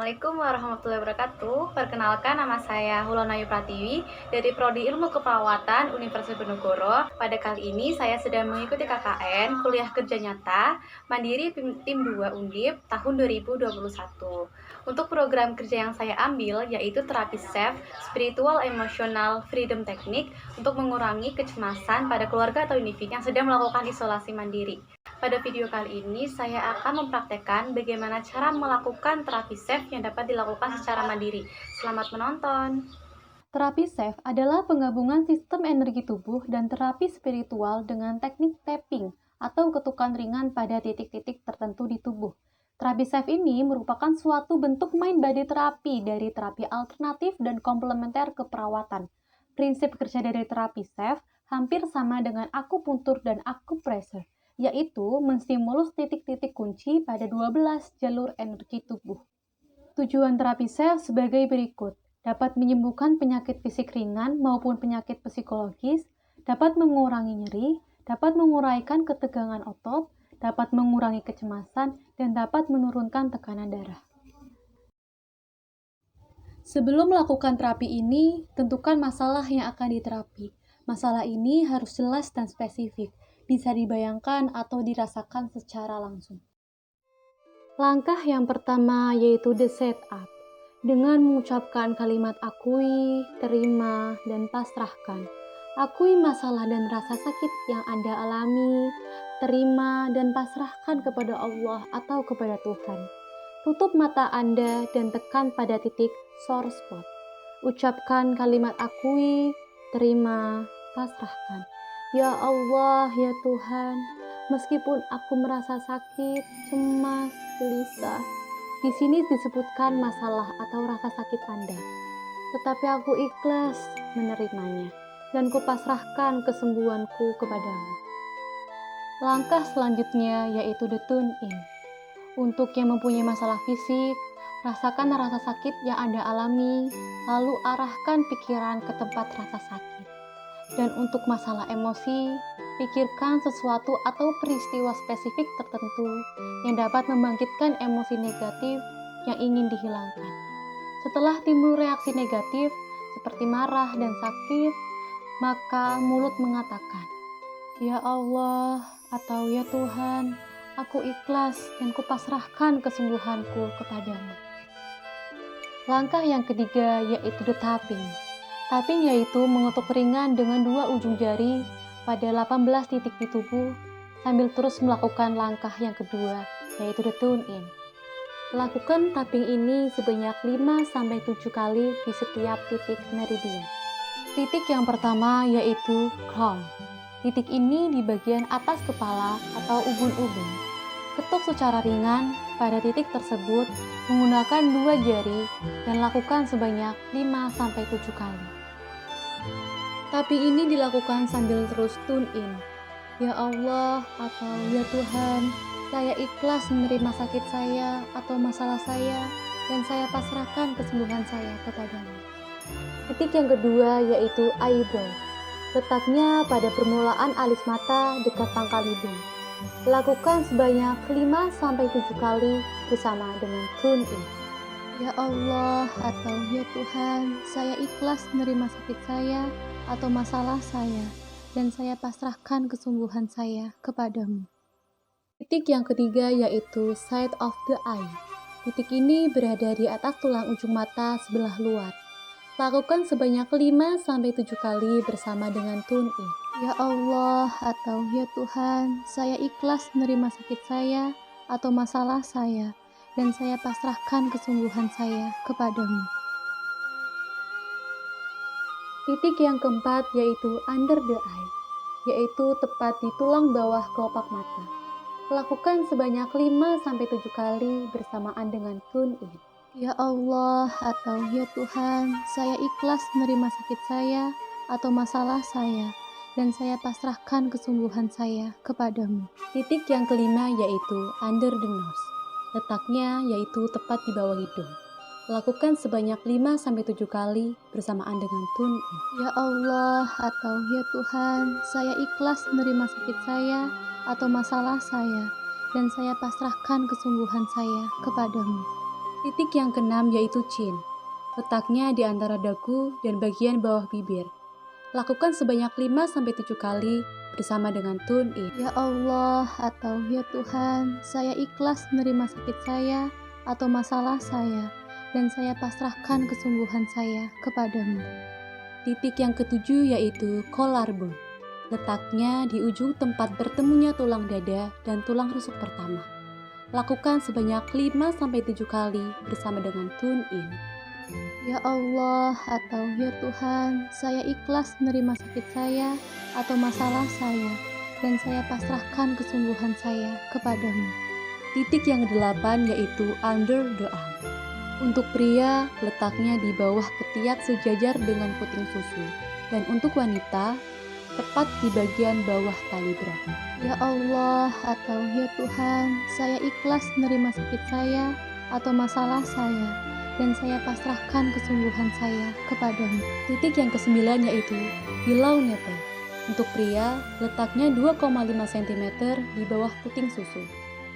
Assalamualaikum warahmatullahi wabarakatuh. Perkenalkan, nama saya Hulonayu Pratiwi dari Prodi Ilmu Keperawatan Universitas Diponegoro. Pada kali ini saya sedang mengikuti KKN Kuliah Kerja Nyata Mandiri Tim 2 Undip tahun 2021. Untuk program kerja yang saya ambil yaitu terapi SEF, Spiritual Emotional Freedom Technique, untuk mengurangi kecemasan pada keluarga atau individu yang sedang melakukan isolasi mandiri. Pada video kali ini, saya akan mempraktekkan bagaimana cara melakukan terapi SEF yang dapat dilakukan secara mandiri. Selamat menonton! Terapi SEF adalah penggabungan sistem energi tubuh dan terapi spiritual dengan teknik tapping atau ketukan ringan pada titik-titik tertentu di tubuh. Terapi SEF ini merupakan suatu bentuk mind body terapi dari terapi alternatif dan komplementer keperawatan. Prinsip kerja dari terapi SEF hampir sama dengan akupunktur dan akupressure, yaitu menstimulus titik-titik kunci pada 12 jalur energi tubuh. Tujuan terapi SEF sebagai berikut: dapat menyembuhkan penyakit fisik ringan maupun penyakit psikologis, dapat mengurangi nyeri, dapat menguraikan ketegangan otot, dapat mengurangi kecemasan, dan dapat menurunkan tekanan darah. Sebelum melakukan terapi ini, tentukan masalah yang akan diterapi. Masalah ini harus jelas dan spesifik, bisa dibayangkan atau dirasakan secara langsung. Langkah yang pertama yaitu the setup. Dengan mengucapkan kalimat akui, terima, dan pasrahkan. Akui masalah dan rasa sakit yang Anda alami, terima dan pasrahkan kepada Allah atau kepada Tuhan. Tutup mata Anda dan tekan pada titik sore spot. Ucapkan kalimat akui, terima, pasrahkan. Ya Allah, ya Tuhan, meskipun aku merasa sakit, cemas, gelisah, di sini disebutkan masalah atau rasa sakit Anda. Tetapi aku ikhlas menerimanya dan kupasrahkan kesembuhanku kepadamu. Langkah selanjutnya yaitu the tune in. Untuk yang mempunyai masalah fisik, rasakan rasa sakit yang Anda alami, lalu arahkan pikiran ke tempat rasa sakit. Dan untuk masalah emosi, pikirkan sesuatu atau peristiwa spesifik tertentu yang dapat membangkitkan emosi negatif yang ingin dihilangkan. Setelah timbul reaksi negatif, seperti marah dan sakit, maka mulut mengatakan, "Ya Allah," atau "Ya Tuhan, aku ikhlas dan kupasrahkan kesembuhanku kepadamu." Langkah yang ketiga yaitu the tapping. Tapping yaitu mengetuk ringan dengan dua ujung jari pada 18 titik di tubuh sambil terus melakukan langkah yang kedua yaitu the tune in. Lakukan tapping ini sebanyak 5-7 kali di setiap titik meridian. Titik yang pertama yaitu crown. Titik ini di bagian atas kepala atau ubun-ubun. Ketuk secara ringan pada titik tersebut menggunakan dua jari dan lakukan sebanyak 5-7 kali. Tapi ini dilakukan sambil terus tune in. Ya Allah atau ya Tuhan, saya ikhlas menerima sakit saya atau masalah saya dan saya pasrahkan kesembuhan saya kepadamu. Titik yang kedua yaitu eyebrow. Letaknya pada permulaan alis mata dekat pangkal hidung. Lakukan sebanyak 5-7 kali bersama dengan tune in. Ya Allah atau ya Tuhan, saya ikhlas menerima sakit saya atau masalah saya, dan saya pasrahkan kesembuhan saya kepadamu. Titik yang ketiga yaitu side of the eye. Titik ini berada di atas tulang ujung mata sebelah luar. Lakukan sebanyak 5-7 kali bersama dengan tune in. Ya Allah atau ya Tuhan, saya ikhlas menerima sakit saya atau masalah saya, dan saya pasrahkan kesembuhan saya kepadamu. Titik yang keempat yaitu under the eye, yaitu tepat di tulang bawah kelopak mata. Lakukan sebanyak 5-7 kali bersamaan dengan tune in. Ya Allah atau ya Tuhan, saya ikhlas menerima sakit saya atau masalah saya, dan saya pasrahkan kesembuhan saya kepadamu. Titik yang kelima yaitu under the nose. Letaknya yaitu tepat di bawah hidung. Lakukan sebanyak 5-7 kali bersamaan dengan tune in. Ya Allah atau ya Tuhan, saya ikhlas menerima sakit saya atau masalah saya, dan saya pasrahkan kesembuhan saya kepadamu. Titik yang keenam yaitu chin. Letaknya di antara dagu dan bagian bawah bibir. Lakukan sebanyak 5-7 kali bersama dengan tune in. Ya Allah atau ya Tuhan, saya ikhlas menerima sakit saya atau masalah saya, dan saya pasrahkan kesungguhan saya kepadamu. Titik yang ketujuh yaitu collarbone. Letaknya di ujung tempat bertemunya tulang dada dan tulang rusuk pertama. Lakukan sebanyak 5-7 kali bersama dengan tune in. Ya Allah atau ya Tuhan, saya ikhlas menerima sakit saya atau masalah saya, dan saya pasrahkan kesungguhan saya kepadamu. Titik yang kedelapan yaitu under the arm. Untuk pria, letaknya di bawah ketiak sejajar dengan puting susu, dan untuk wanita, tepat di bagian bawah tali berat. Ya Allah atau ya Tuhan, saya ikhlas menerima sakit saya atau masalah saya, dan saya pasrahkan kesungguhan saya kepadamu. Titik yang kesembilan yaitu below nipple. Untuk pria, letaknya 2,5 cm di bawah puting susu.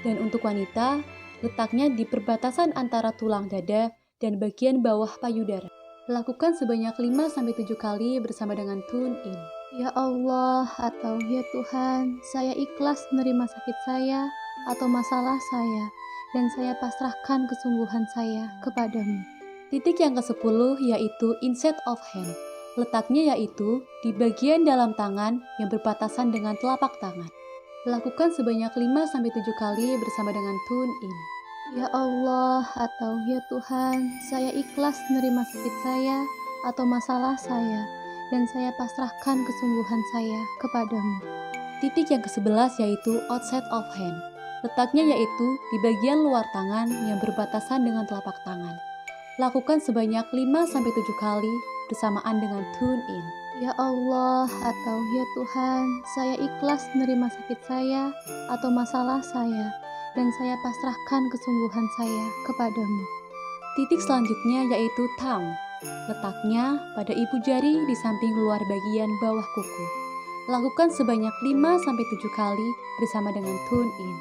Dan untuk wanita, letaknya di perbatasan antara tulang dada dan bagian bawah payudara. Lakukan sebanyak 5-7 kali bersama dengan tune in. Ya Allah atau ya Tuhan, saya ikhlas menerima sakit saya atau masalah saya, dan saya pasrahkan kesungguhan saya kepadamu. Titik yang ke-10 yaitu inside of hand. Letaknya yaitu di bagian dalam tangan yang berbatasan dengan telapak tangan. Lakukan sebanyak 5-7 kali bersama dengan tune in. Ya Allah atau ya Tuhan, saya ikhlas menerima sakit saya atau masalah saya, dan saya pasrahkan kesungguhan saya kepadamu. Titik yang ke-11 yaitu outside of hand. Letaknya yaitu di bagian luar tangan yang berbatasan dengan telapak tangan. Lakukan sebanyak 5-7 kali bersamaan dengan tune in. Ya Allah atau ya Tuhan, saya ikhlas menerima sakit saya atau masalah saya, dan saya pasrahkan kesungguhan saya kepadamu. Titik selanjutnya yaitu thumb. Letaknya pada ibu jari di samping luar bagian bawah kuku. Lakukan sebanyak 5-7 kali bersama dengan tune in.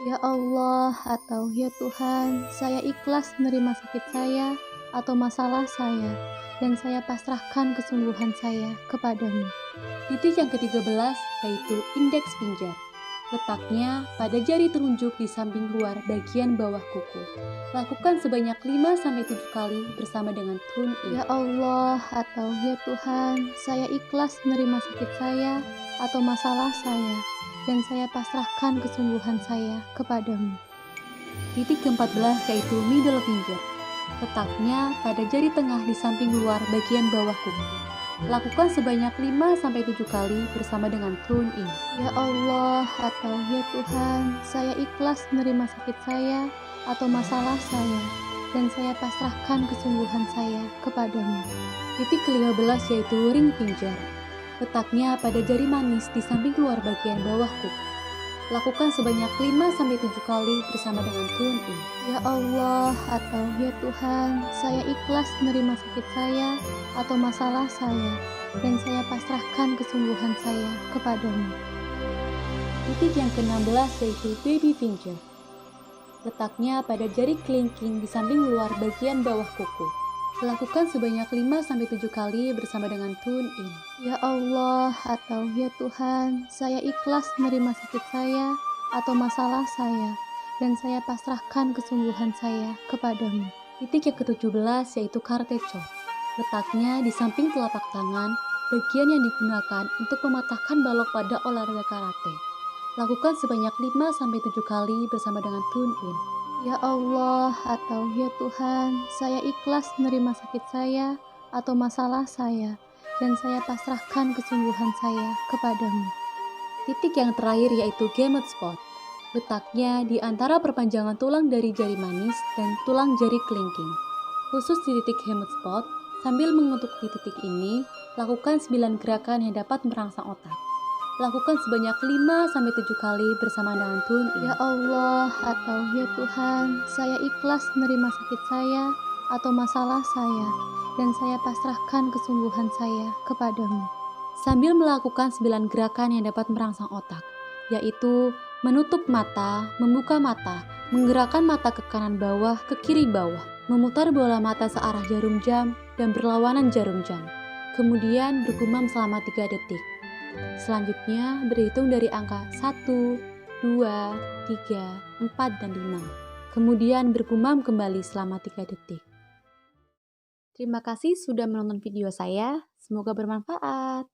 Ya Allah atau ya Tuhan, saya ikhlas menerima sakit saya atau masalah saya, dan saya pasrahkan kesungguhan saya kepadamu. Titik yang ke-13 yaitu index finger. Letaknya pada jari telunjuk di samping luar bagian bawah kuku. Lakukan sebanyak 5-7 kali bersama dengan tune in. Ya Allah atau ya Tuhan, saya ikhlas menerima sakit saya atau masalah saya, dan saya pasrahkan kesungguhan saya kepadamu. Titik ke-14 yaitu middle finger. Letaknya pada jari tengah di samping luar bagian bawah kuku. Lakukan sebanyak 5-7 kali bersama dengan tune in. Ya Allah atau ya Tuhan, saya ikhlas menerima sakit saya atau masalah saya, dan saya pasrahkan kesungguhan saya kepadamu. Titik ke-15 yaitu ring finger. Letaknya pada jari manis di samping luar bagian bawah kuku. Lakukan sebanyak 5-7 kali bersama dengan tune in. Ya Allah atau ya Tuhan, saya ikhlas menerima sakit saya atau masalah saya, dan saya pasrahkan kesungguhan saya kepadamu. Titik yang ke-16 yaitu baby finger. Letaknya pada jari kelingking di samping luar bagian bawah kuku. Lakukan sebanyak 5-7 kali bersama dengan tune in. Ya Allah atau ya Tuhan, saya ikhlas menerima sakit saya atau masalah saya, dan saya pasrahkan kesungguhan saya kepadamu. Titik yang ke-17 yaitu karate chop. Letaknya di samping telapak tangan, bagian yang digunakan untuk mematahkan balok pada olahraga karate. Lakukan sebanyak 5-7 kali bersama dengan tune in. Ya Allah atau ya Tuhan, saya ikhlas menerima sakit saya atau masalah saya, dan saya pasrahkan kesungguhan saya kepadamu. Titik yang terakhir yaitu gamut spot. Letaknya di antara perpanjangan tulang dari jari manis dan tulang jari kelingking. Khusus di titik gamut spot, sambil mengutuk di titik ini, lakukan 9 gerakan yang dapat merangsang otak. Lakukan sebanyak 5-7 kali bersama dengan tune in. Ya Allah atau ya Tuhan, saya ikhlas menerima sakit saya atau masalah saya, dan saya pasrahkan kesungguhan saya kepadamu. Sambil melakukan 9 gerakan yang dapat merangsang otak, yaitu menutup mata, membuka mata, Menggerakkan mata ke kanan bawah, ke kiri bawah. Memutar bola mata searah jarum jam dan berlawanan jarum jam. Kemudian bergumam selama 3 detik. Selanjutnya berhitung dari angka 1, 2, 3, 4, dan 5. Kemudian bergumam kembali selama 3 detik. Terima kasih sudah menonton video saya. Semoga bermanfaat.